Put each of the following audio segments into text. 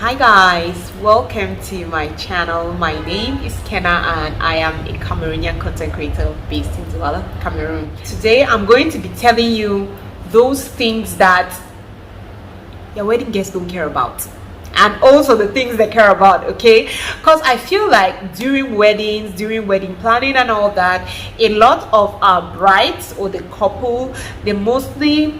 Hi guys, welcome to my channel. My name is Kenna and I am a Cameroonian content creator based in Douala, Cameroon. Today I'm going to be telling you those things that your wedding guests don't care about, and also the things they care about, okay? Because I feel like during weddings, during wedding planning and all that, a lot of our brides or the couple, they mostly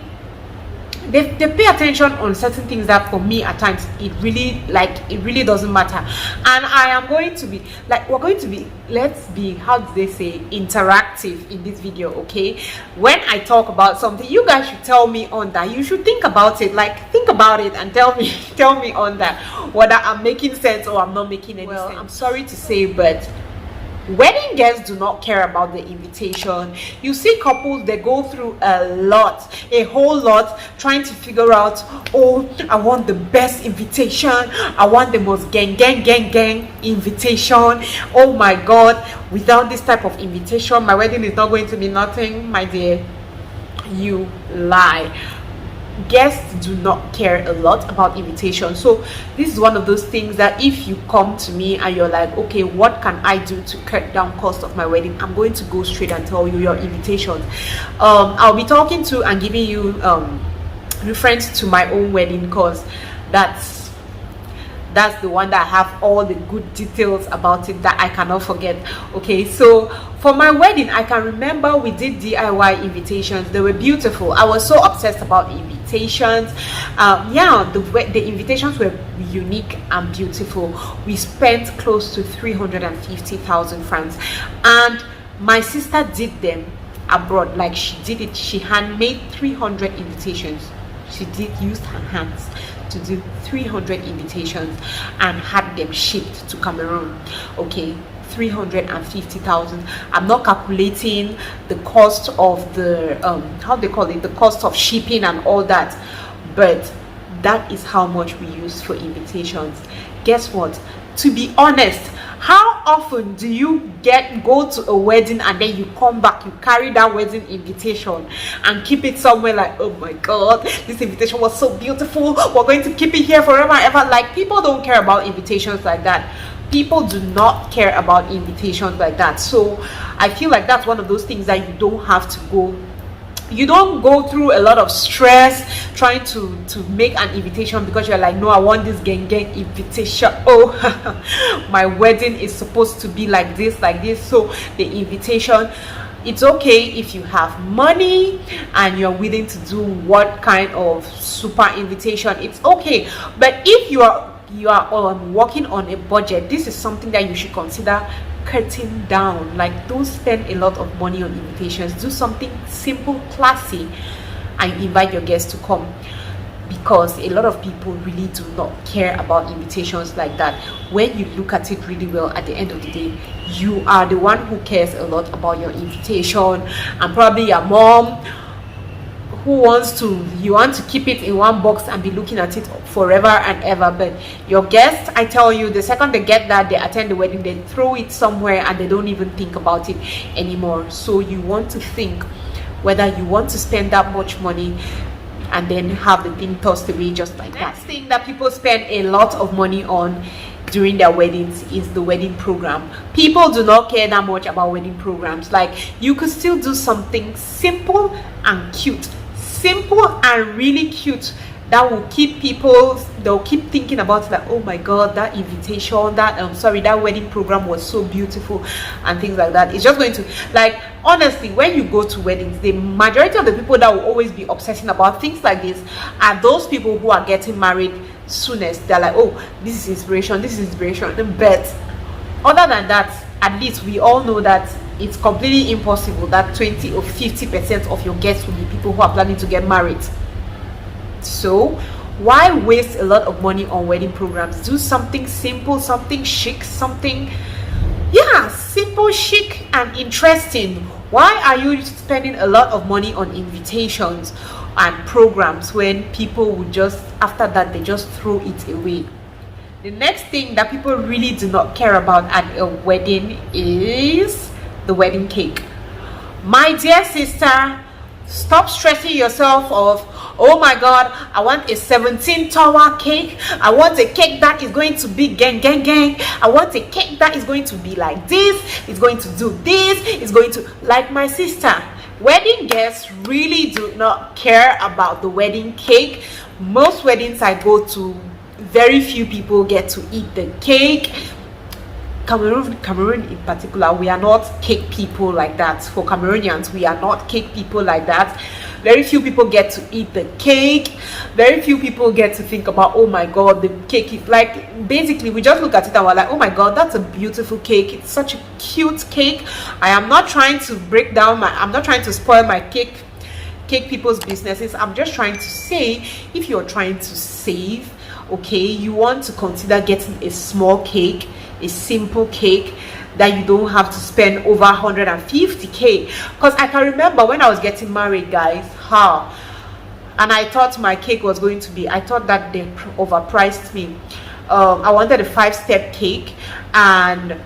they pay attention on certain things that for me at times it really doesn't matter. And I am going to be like, we're going to be, let's be, how do they say, interactive in this video, okay? When I talk about something, you guys should tell me on that. You should think about it, like think about it and tell me on that whether I'm making sense or I'm not making any sense. I'm sorry to say, but wedding guests do not care about the invitation. You see couples, they go through a whole lot trying to figure out, oh, I want the best invitation, I want the most gang invitation. Oh my god, without this type of invitation my wedding is not going to be nothing. My dear, you lie. Guests do not care a lot about invitation. So this is one of those things that if you come to me and you're like, okay, what can I do to cut down cost of my wedding, I'm going to go straight and tell you your invitations. I'll be talking to and giving you reference to my own wedding, because that's the one that I have all the good details about it that I cannot forget. Okay, so for my wedding, I can remember we did DIY invitations. They were beautiful. I was so obsessed about invitations. The invitations were unique and beautiful. We spent close to 350,000 francs, and my sister did them abroad. Like, she handmade 300 invitations. She did use her hands to do 300 invitations and had them shipped to Cameroon. Okay, 350,000. I'm not calculating the cost of the the cost of shipping and all that, but that is how much we use for invitations. Guess what? To be honest, how often do you go to a wedding and then you come back, you carry that wedding invitation and keep it somewhere, like, oh my god, this invitation was so beautiful, we're going to keep it here forever and ever? Like, people don't care about invitations like that. People do not care about invitations like that. So I feel like that's one of those things that you don't have to go. You don't go through a lot of stress trying to make an invitation, because you're like, no, I want this gang invitation. Oh, my wedding is supposed to be like this. So the invitation, it's okay if you have money and you're willing to do what kind of super invitation, it's okay. But if you are working on a budget, this is something that you should consider cutting down. Like, don't spend a lot of money on invitations. Do something simple, classy, and invite your guests to come, because a lot of people really do not care about invitations like that. When you look at it really well, at the end of the day, you are the one who cares a lot about your invitation, and probably your mom, who you want to keep it in one box and be looking at it forever and ever. But your guests, I tell you, the second they get that, they attend the wedding, they throw it somewhere and they don't even think about it anymore. So you want to think whether you want to spend that much money and then have the thing tossed away just like that. Next thing that people spend a lot of money on during their weddings is the wedding program. People do not care that much about wedding programs. Like, you could still do something simple and cute, simple and really cute, that will keep they'll keep thinking about it, like, oh my god, that invitation, that wedding program was so beautiful, and things like that. It's just going to, like, honestly, when you go to weddings, the majority of the people that will always be obsessing about things like this are those people who are getting married soonest. They're like, oh, this is inspiration. But other than that, at least we all know that it's completely impossible that 20 or 50% of your guests will be people who are planning to get married. So why waste a lot of money on wedding programs? Do something simple, something chic, something simple, chic and interesting. Why are you spending a lot of money on invitations and programs when people would just, after that, they just throw it away? The next thing that people really do not care about at a wedding is the wedding cake. My dear sister, stop stressing yourself of, Oh my god, I want a 17-tower cake. I want a cake that is going to be gang gang gang. I want a cake that is going to be like this, it's going to do this, it's going to, like my sister. Wedding guests really do not care about the wedding cake. Most weddings I go to, very few people get to eat the cake. Cameroon in particular, we are not cake people like that. For Cameroonians, we are not cake people like that. Very few people get to eat the cake. Very few people get to think about, oh my god, the cake is like, basically we just look at it and we're like, oh my god, that's a beautiful cake, it's such a cute cake. I am not trying to break down I'm not trying to spoil my cake people's businesses. I'm just trying to say, if you're trying to save, okay, you want to consider getting a small cake, a simple cake that you don't have to spend over 150k. Because I can remember when I was getting married, guys, and I thought my cake was going to be, I thought that they overpriced me. I wanted a 5-step cake, and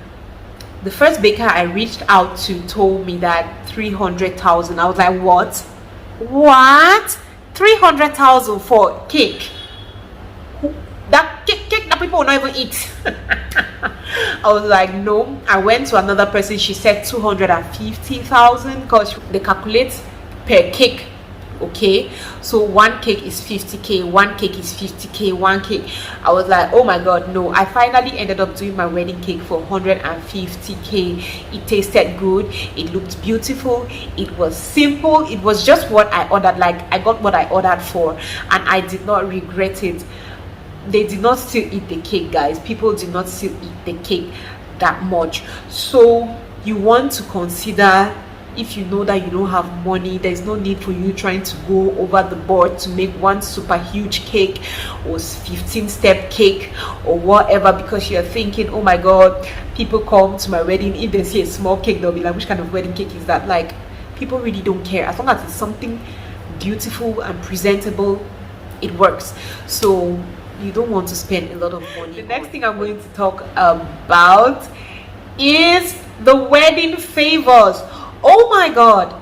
the first baker I reached out to told me that 300,000. I was like, what 300,000 for cake? That cake that people will not even eat. I was like, no. I went to another person, she said 250,000, because they calculate per cake. Okay, so one cake is 50k, one cake is 50k, one cake. I was like, oh my god, no. I finally ended up doing my wedding cake for 150k. It tasted good, it looked beautiful, it was simple, it was just what I ordered. Like, I got what I ordered for, and I did not regret it. They did not still eat the cake, guys. People did not still eat the cake that much. So you want to consider, if you know that you don't have money, there's no need for you trying to go over the board to make one super huge cake or 15-step cake or whatever, because you're thinking, oh my god, people come to my wedding, if they see a small cake, they'll be like, which kind of wedding cake is that? Like, people really don't care. As long as it's something beautiful and presentable, it works. So you don't want to spend a lot of money. The next thing I'm going to talk about is the wedding favors. Oh my god,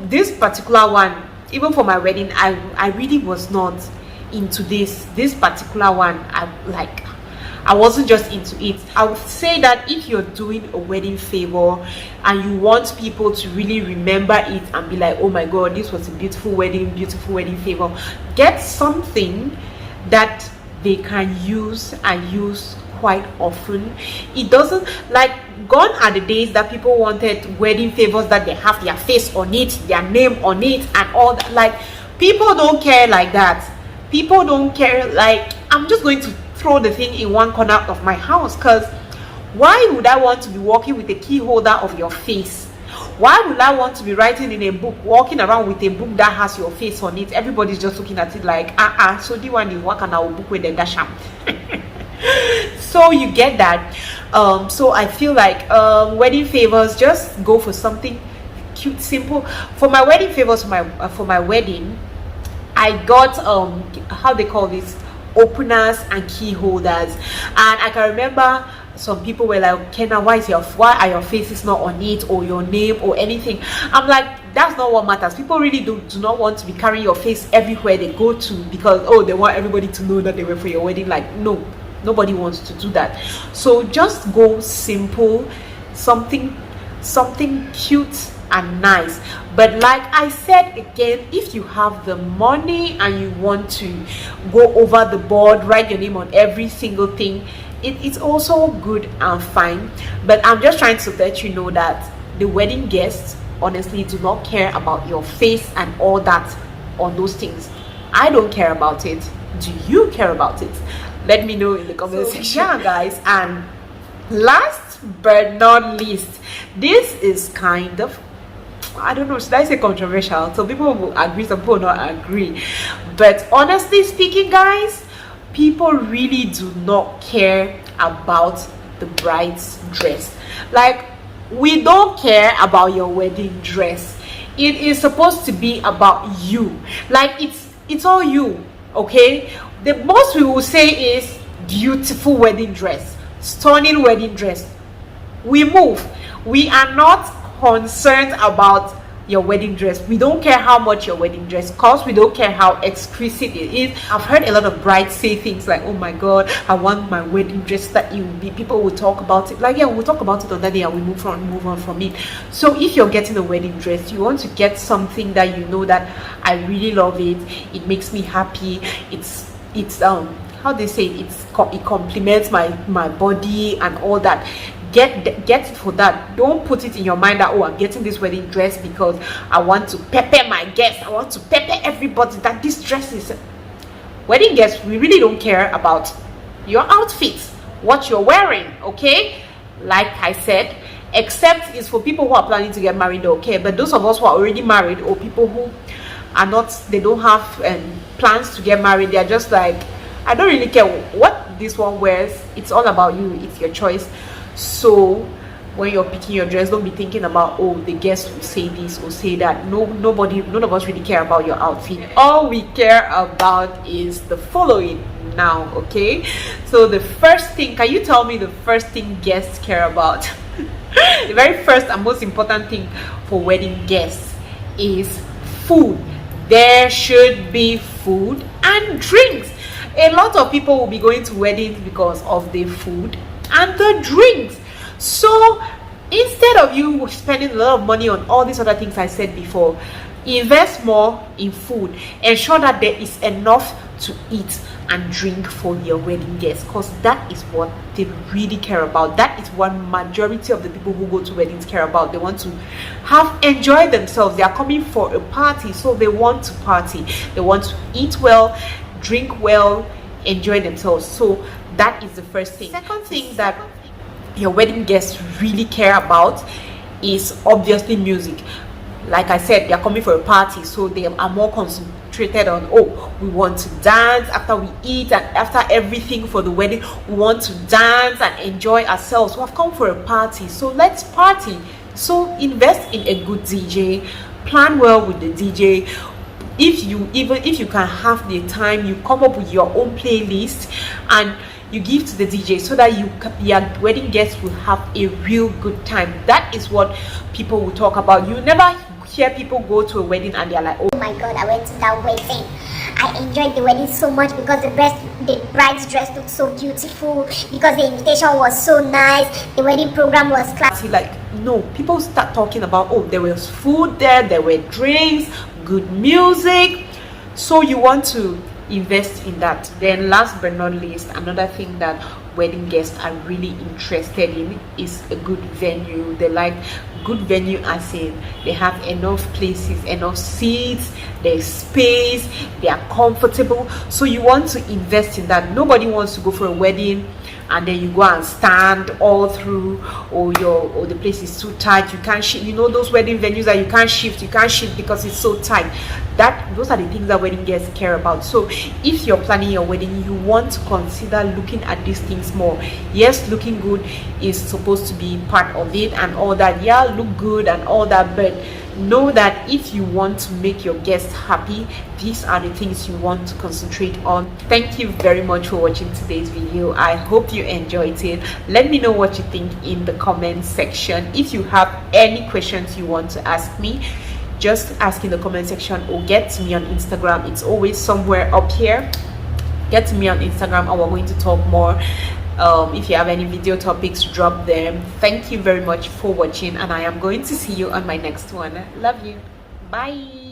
this particular one, even for my wedding, I really was not into this particular one. I wasn't just into it. I would say that if you're doing a wedding favor and you want people to really remember it and be like, oh my god, this was a beautiful wedding favor, get something that they can use and use quite often. It doesn't, like, gone are the days that people wanted wedding favors that they have their face on it, their name on it, and all that. Like, people don't care like that. People don't care. Like, I'm just going to throw the thing in one corner of my house, because why would I want to be walking with a key holder of your face? Why would I want to be writing in a book, walking around with a book that has your face on it? Everybody's just looking at it like, so the one is what can I book with the dasham? So you get that. So I feel like wedding favors, just go for something cute, simple. For my wedding favors, for my wedding, I got how they call this, openers and key holders. And I can remember some people were like, Kenna, why are your faces not on it, or your name or anything? I'm like, that's not what matters. People really do not want to be carrying your face everywhere they go to, because, oh, they want everybody to know that they were for your wedding. Like, no, nobody wants to do that. So just go simple, something cute and nice. But like I said again, if you have the money and you want to go over the board, write your name on every single thing, it's also good and fine. But I'm just trying to let you know that the wedding guests honestly do not care about your face and all that on those things. I don't care about it. Do you care about it? Let me know in the comment section. Yeah, guys. And last but not least, this is kind of, I don't know, should I say controversial? So people will agree, some people will not agree. But honestly speaking, guys, people really do not care about the bride's dress. Like, we don't care about your wedding dress. It is supposed to be about you. Like, it's all you, okay? The most we will say is beautiful wedding dress, stunning wedding dress. We move. We are not concerned about your wedding dress. We don't care how much your wedding dress costs. We don't care how exquisite it is. I've heard a lot of brides say things like, oh my god, I want my wedding dress that it will be. People will talk about it like, yeah, we'll talk about it on that day and we move on from it. So if you're getting a wedding dress, you want to get something that you know that I really love it, it makes me happy, it's how they say it, it complements my body and all that. Get it for that. Don't put it in your mind that, oh, I'm getting this wedding dress because I want to pepper my guests, I want to pepper everybody, that this dress is. Wedding guests, we really don't care about your outfits, what you're wearing, okay? Like I said, except it's for people who are planning to get married, okay? But those of us who are already married, or people who are not, they don't have plans to get married, they're just like, I don't really care what this one wears, it's all about you, it's your choice. So when you're picking your dress, don't be thinking about, oh, the guests will say this or say that. None of us really care about your outfit. All we care about is the following now, okay? So the first thing, can you tell me the first thing guests care about? The very first and most important thing for wedding guests is food. There should be food and drinks. A lot of people will be going to weddings because of the food and the drinks. So instead of you spending a lot of money on all these other things I said before, invest more in food. Ensure that there is enough to eat and drink for your wedding guests, because that is what they really care about. That is what majority of the people who go to weddings care about. They want to enjoy themselves. They are coming for a party, so they want to party, they want to eat well, drink well, enjoy themselves. So that is the first thing. Second thing that your wedding guests really care about is obviously music. Like I said, they're coming for a party, so they are more concentrated on, oh, we want to dance after we eat, and after everything for the wedding, we want to dance and enjoy ourselves. We have come for a party, so let's party. So invest in a good DJ, plan well with the DJ. If you can have the time, you come up with your own playlist and you give to the DJ, so that your wedding guests will have a real good time. That is what people will talk about. You never hear people go to a wedding and they're like, oh my god, I went to that wedding, I enjoyed the wedding so much because the bride's dress looked so beautiful, because the invitation was so nice, the wedding program was classy. Like, no, people start talking about, oh, there was food there were drinks, good music. So you want to invest in that. Then last but not least, another thing that wedding guests are really interested in is a good venue. They like good venue as in they have enough places, enough seats, there's space, they are comfortable. So you want to invest in that. Nobody wants to go for a wedding and then you go and stand all through, or the place is too tight, you can't shift. You know those wedding venues that you can't shift because it's so tight. Those are the things that wedding guests care about. So if you're planning your wedding, you want to consider looking at these things more. Yes, looking good is supposed to be part of it and all that. Yeah, look good and all that, but know that if you want to make your guests happy, these are the things you want to concentrate on. Thank you very much for watching today's video. I hope you enjoyed it. Let me know what you think in the comment section. If you have any questions you want to ask me, just ask in the comment section, or get to me on Instagram. It's always somewhere up here. Get to me on Instagram and we're going to talk more. If you have any video topics, drop them. Thank you very much for watching, and I am going to see you on my next one. Love you. Bye.